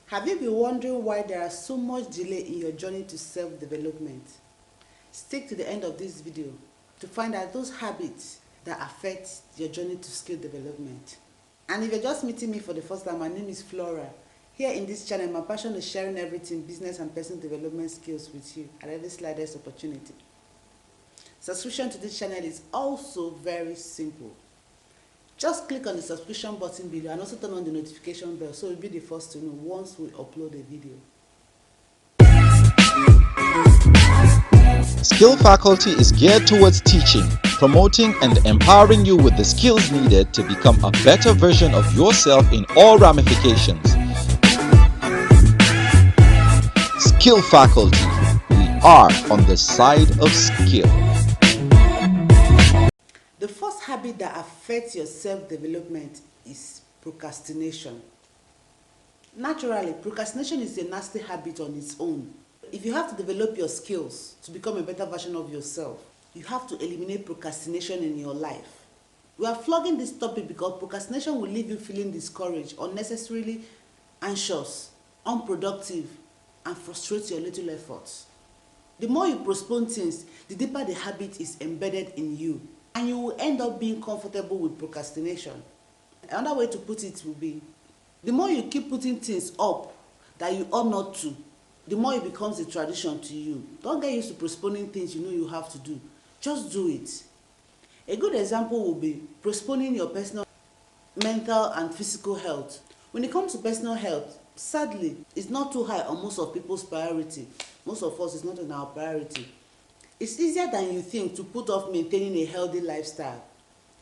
Have you been wondering why there is so much delay in your journey to self-development? Stick to the end of this video to find out those habits that affect your journey to skill development. And if you're just meeting me for the first time, my name is Flora. Here in this channel, my passion is sharing everything business and personal development skills with you at every slightest opportunity. Subscription to this channel is also very simple. Just click on the subscription button below and also turn on the notification bell so you'll be the first to know once we upload a video. Skill Faculty is geared towards teaching, promoting and empowering you with the skills needed to become a better version of yourself in all ramifications. Skill Faculty, we are on the side of skill. The first habit that affects your self-development is procrastination. Naturally, procrastination is a nasty habit on its own. If you have to develop your skills to become a better version of yourself, you have to eliminate procrastination in your life. We are flogging this topic because procrastination will leave you feeling discouraged, unnecessarily anxious, unproductive, and frustrate your little efforts. The more you postpone things, the deeper the habit is embedded in you, and you will end up being comfortable with procrastination. Another way to put it will be, the more you keep putting things up that you ought not to, the more it becomes a tradition to you. Don't get used to postponing things you know you have to do. Just do it. A good example will be postponing your personal, mental and physical health. When it comes to personal health, sadly, it's not too high on most of people's priority. Most of us, it's not in our priority. It's easier than you think to put off maintaining a healthy lifestyle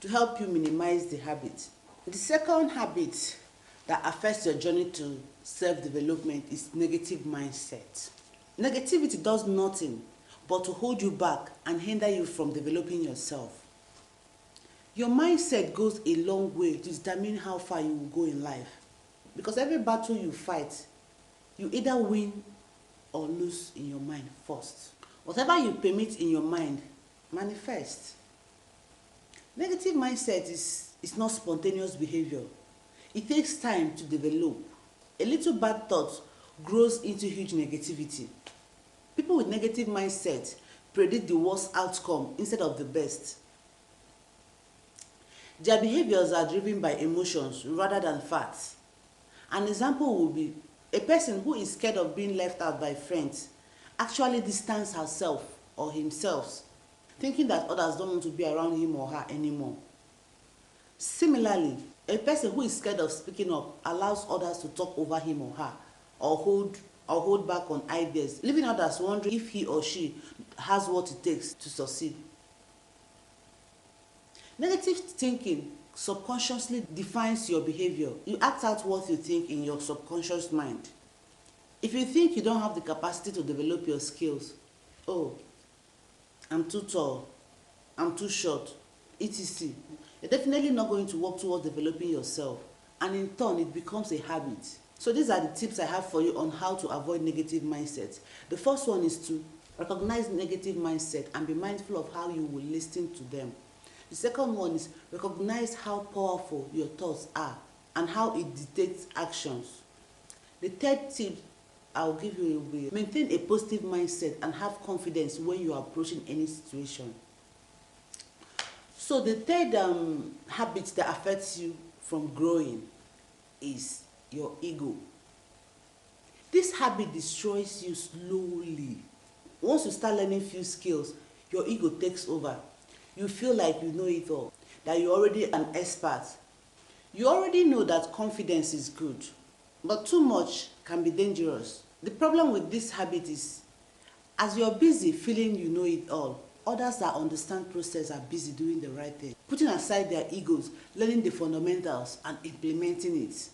to help you minimize the habit. The second habit that affects your journey to self-development is negative mindset. Negativity does nothing but to hold you back and hinder you from developing yourself. Your mindset goes a long way to determine how far you will go in life. Because every battle you fight, you either win or lose in your mind first. Whatever you permit in your mind, manifest. Negative mindset is not spontaneous behavior. It takes time to develop. A little bad thought grows into huge negativity. People with negative mindset predict the worst outcome instead of the best. Their behaviors are driven by emotions rather than facts. An example will be a person who is scared of being left out by friends actually distances herself or himself, thinking that others don't want to be around him or her anymore. Similarly, a person who is scared of speaking up allows others to talk over him or her or hold back on ideas, leaving others wondering if he or she has what it takes to succeed. Negative thinking subconsciously defines your behavior. You act out what you think in your subconscious mind. If you think you don't have the capacity to develop your skills, oh, I'm too tall, I'm too short, etc., you're definitely not going to work towards developing yourself, and in turn it becomes a habit. So these are the tips I have for you on how to avoid negative mindsets. The first one is to recognize negative mindset and be mindful of how you will listen to them. The second one is recognize how powerful your thoughts are and how it dictates actions. The third tip I'll give you will be maintain a positive mindset and have confidence when you are approaching any situation. So the third habit that affects you from growing is your ego. This habit destroys you slowly. Once you start learning few skills, your ego takes over. You feel like you know it all, that you're already an expert. You already know that confidence is good, but too much can be dangerous. The problem with this habit is, as you're busy feeling you know it all, others that understand process are busy doing the right thing, putting aside their egos, learning the fundamentals and implementing it.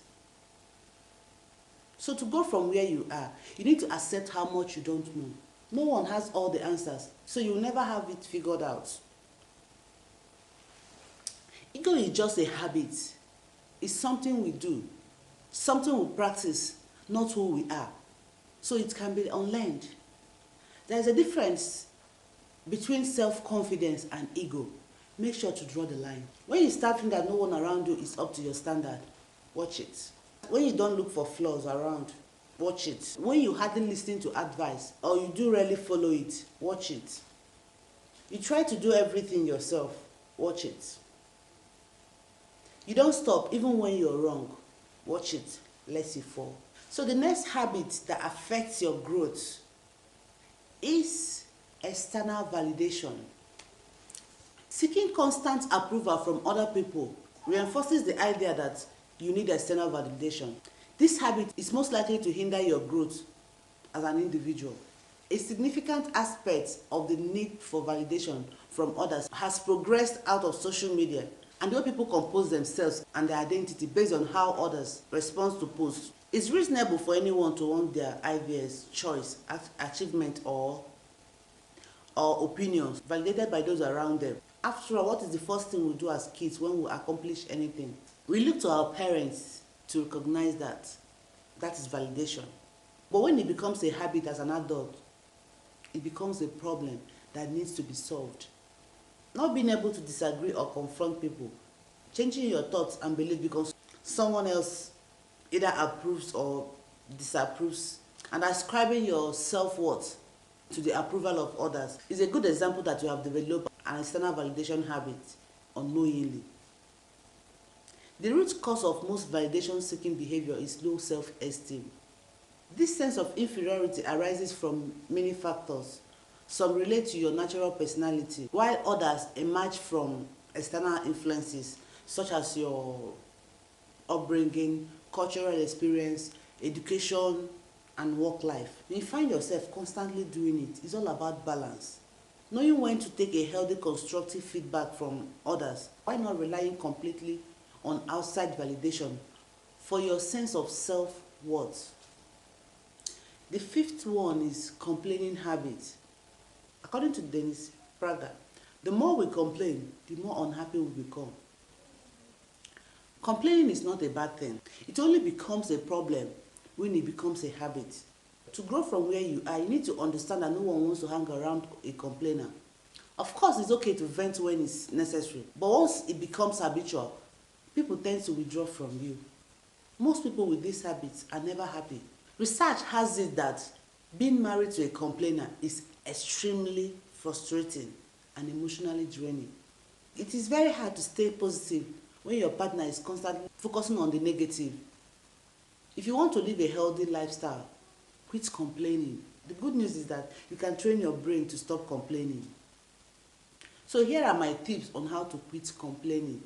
So to go from where you are, you need to accept how much you don't know. No one has all the answers, so you'll never have it figured out. Ego is just a habit. It's something we do, something we practice, not who we are. So it can be unlearned. There's a difference between self-confidence and ego. Make sure to draw the line. When you start thinking that no one around you is up to your standard, watch it. When you don't look for flaws around, watch it. When you hardly listen to advice or you do rarely follow it, watch it. You try to do everything yourself, watch it. You don't stop even when you're wrong, watch it, lest you fall. So the next habit that affects your growth is external validation. Seeking constant approval from other people reinforces the idea that you need external validation. This habit is most likely to hinder your growth as an individual. A significant aspect of the need for validation from others has progressed out of social media and the way people compose themselves and their identity based on how others respond to posts. It's reasonable for anyone to want their ideas, choice, achievement, or opinions validated by those around them. After all, what is the first thing we do as kids when we accomplish anything? We look to our parents to recognize that. That is validation. But when it becomes a habit as an adult, it becomes a problem that needs to be solved. Not being able to disagree or confront people, changing your thoughts and beliefs because someone else either approves or disapproves, and ascribing your self-worth to the approval of others is a good example that you have developed an external validation habit unknowingly. The root cause of most validation-seeking behavior is low self-esteem. This sense of inferiority arises from many factors. Some relate to your natural personality, while others emerge from external influences such as your upbringing, cultural experience, education, and work life. When you find yourself constantly doing it, it's all about balance. Knowing when to take a healthy, constructive feedback from others, why not relying completely on outside validation for your sense of self-worth? The fifth one is complaining habit. According to Dennis Prager, the more we complain, the more unhappy we become. Complaining is not a bad thing. It only becomes a problem when it becomes a habit. To grow from where you are, you need to understand that no one wants to hang around a complainer. Of course, it's okay to vent when it's necessary, but once it becomes habitual, people tend to withdraw from you. Most people with these habits are never happy. Research has it that being married to a complainer is extremely frustrating and emotionally draining. It is very hard to stay positive when your partner is constantly focusing on the negative. If you want to live a healthy lifestyle, quit complaining. The good news is that you can train your brain to stop complaining. So here are my tips on how to quit complaining.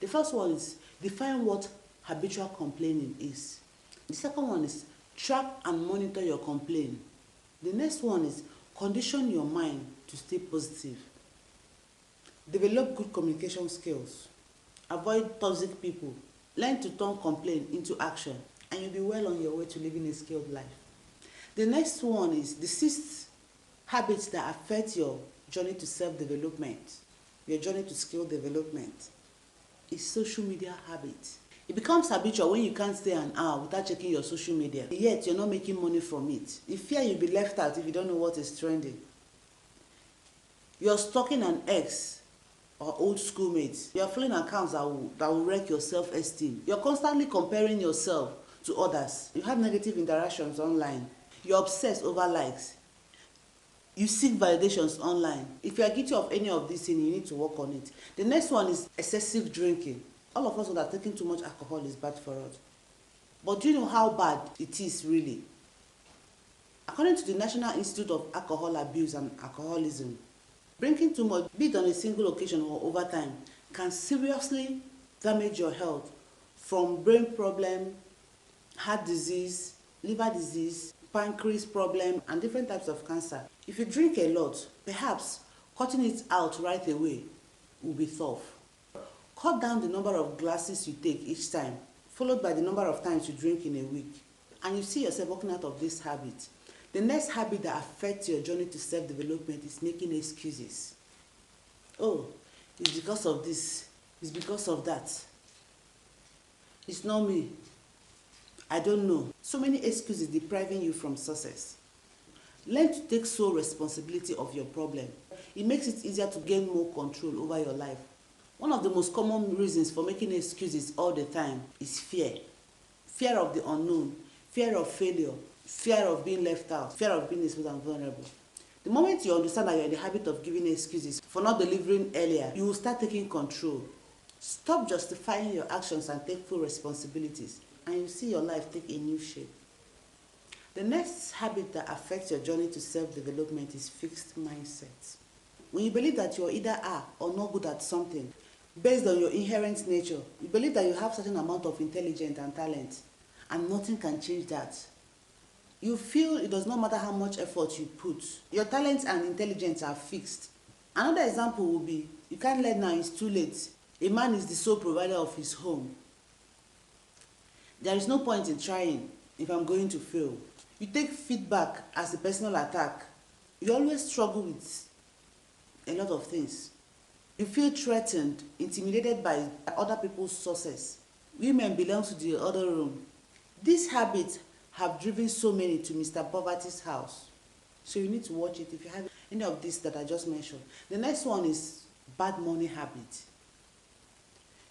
The first one is define what habitual complaining is. The second one is track and monitor your complaint. The next one is condition your mind to stay positive. Develop good communication skills. Avoid toxic people. Learn to turn complaint into action, and you'll be well on your way to living a skilled life. The next one is the sixth habits that affect your journey to self-development, your journey to skill development, is social media habits. It becomes habitual when you can't stay an hour without checking your social media, yet you're not making money from it. You fear you'll be left out if you don't know what is trending. You're stalking an ex or old schoolmates. You're following accounts that will wreck your self-esteem. You're constantly comparing yourself to others. You have negative interactions online. You're obsessed over likes. You seek validations online. If you are guilty of any of these things, you need to work on it. The next one is excessive drinking. All of us know that taking too much alcohol is bad for us. But do you know how bad it is really? According to the National Institute of Alcohol Abuse and Alcoholism, drinking too much, be it on a single occasion or over time, can seriously damage your health from brain problem, heart disease, liver disease, pancreas problem, and different types of cancer. If you drink a lot, perhaps cutting it out right away will be tough. Cut down the number of glasses you take each time, followed by the number of times you drink in a week, and you see yourself walking out of this habit. The next habit that affects your journey to self-development is making excuses. Oh, it's because of this, it's because of that. It's not me. I don't know. So many excuses depriving you from success. Learn to take sole responsibility of your problem. It makes it easier to gain more control over your life. One of the most common reasons for making excuses all the time is fear. Fear of the unknown, fear of failure, fear of being left out, fear of being exposed and vulnerable. The moment you understand that you're in the habit of giving excuses for not delivering earlier, you will start taking control. Stop justifying your actions and take full responsibilities, and you see your life take a new shape. The next habit that affects your journey to self-development is fixed mindset. When you believe that you either are or not good at something, based on your inherent nature, you believe that you have certain amount of intelligence and talent, and nothing can change that. You feel it does not matter how much effort you put. Your talents and intelligence are fixed. Another example would be, you can't learn now, it's too late. A man is the sole provider of his home. There is no point in trying if I'm going to fail. You take feedback as a personal attack. You always struggle with a lot of things. You feel threatened, intimidated by other people's sources. Women belong to the other room. These habits have driven so many to Mr. Poverty's house. So you need to watch it if you have any of these that I just mentioned. The next one is bad money habit.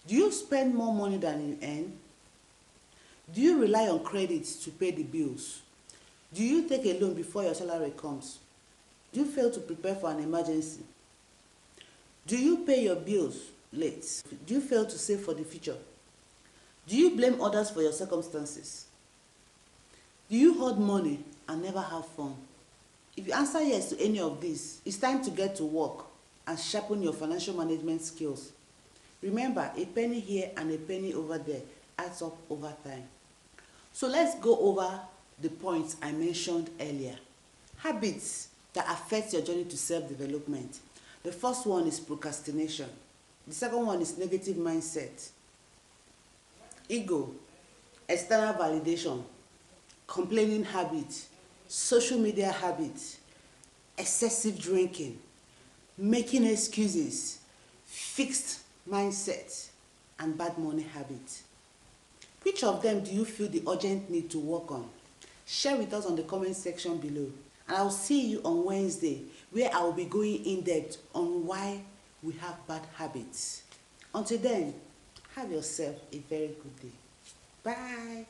Do you spend more money than you earn? Do you rely on credit to pay the bills? Do you take a loan before your salary comes? Do you fail to prepare for an emergency? Do you pay your bills late? Do you fail to save for the future? Do you blame others for your circumstances? Do you hoard money and never have fun? If you answer yes to any of these, it's time to get to work and sharpen your financial management skills. Remember, a penny here and a penny over there adds up over time. So let's go over the points I mentioned earlier. Habits that affect your journey to self-development. The first one is procrastination. The second one is negative mindset. Ego, external validation, complaining habit, social media habit, excessive drinking, making excuses, fixed mindset, and bad money habit. Which of them do you feel the urgent need to work on? Share with us on the comment section below. And I'll see you on Wednesday, where I will be going in depth on why we have bad habits. Until then, have yourself a very good day. Bye.